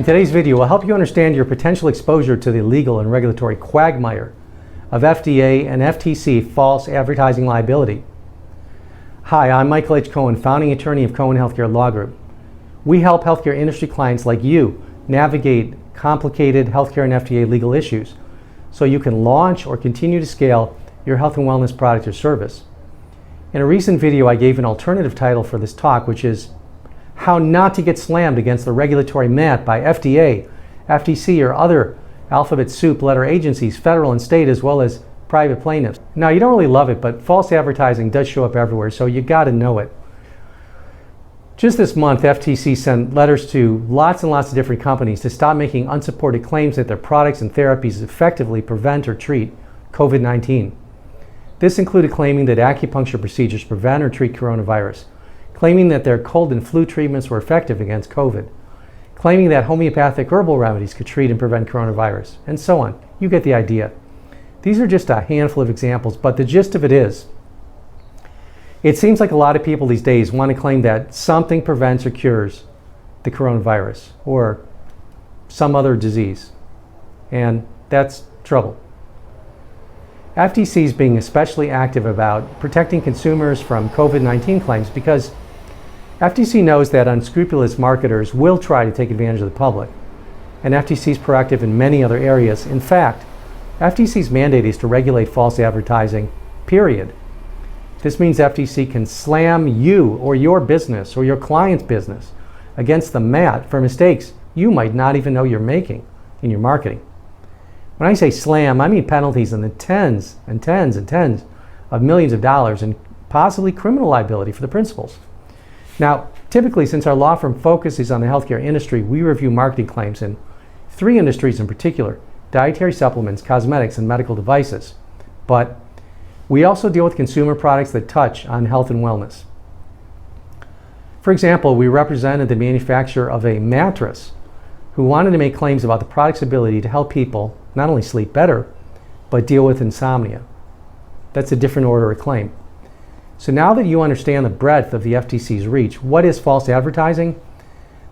In today's video, we'll help you understand your potential exposure to the legal and regulatory quagmire of FDA and FTC false advertising liability. Hi, I'm Michael H. Cohen, founding attorney of Cohen Healthcare Law Group. We help healthcare industry clients like you navigate complicated healthcare and FDA legal issues so you can launch or continue to scale your health and wellness product or service. In a recent video, I gave an alternative title for this talk, which is How Not to Get Slammed Against the Regulatory Mat by FDA, FTC, or other alphabet soup letter agencies, federal and state, as well as private plaintiffs. Now, you don't really love it, but false advertising does show up everywhere, so you got to know it. Just this month, FTC sent letters to lots and lots of different companies to stop making unsupported claims that their products and therapies effectively prevent or treat COVID-19. This included claiming that acupuncture procedures prevent or treat coronavirus, claiming that their cold and flu treatments were effective against COVID, claiming that homeopathic herbal remedies could treat and prevent coronavirus, and so on. You get the idea. These are just a handful of examples, but the gist of it is, it seems like a lot of people these days want to claim that something prevents or cures the coronavirus or some other disease, and that's trouble. FTC is being especially active about protecting consumers from COVID-19 claims because FTC knows that unscrupulous marketers will try to take advantage of the public, and FTC is proactive in many other areas. In fact, FTC's mandate is to regulate false advertising, period. This means FTC can slam you or your business or your client's business against the mat for mistakes you might not even know you're making in your marketing. When I say slam, I mean penalties in the tens and tens and tens of millions of dollars and possibly criminal liability for the principals. Now, typically, since our law firm focuses on the healthcare industry, we review marketing claims in three industries in particular: dietary supplements, cosmetics, and medical devices. But we also deal with consumer products that touch on health and wellness. For example, we represented the manufacturer of a mattress who wanted to make claims about the product's ability to help people not only sleep better, but deal with insomnia. That's a different order of claim. So now that you understand the breadth of the FTC's reach, what is false advertising?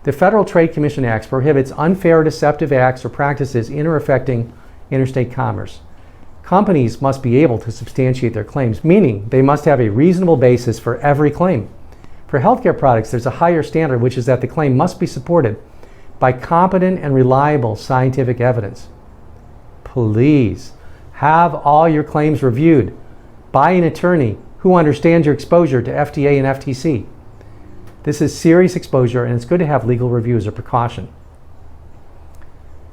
The Federal Trade Commission Act prohibits unfair, deceptive acts or practices in or affecting interstate commerce. Companies must be able to substantiate their claims, meaning they must have a reasonable basis for every claim. For healthcare products, there's a higher standard, which is that the claim must be supported by competent and reliable scientific evidence. Please have all your claims reviewed by an attorney who understands your exposure to FDA and FTC. This is serious exposure, and it's good to have legal review as a precaution.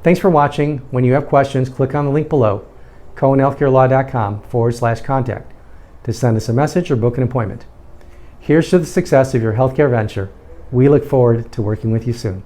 Thanks for watching. When you have questions, click on the link below, cohenhealthcarelaw.com/contact, to send us a message or book an appointment. Here's to the success of your healthcare venture. We look forward to working with you soon.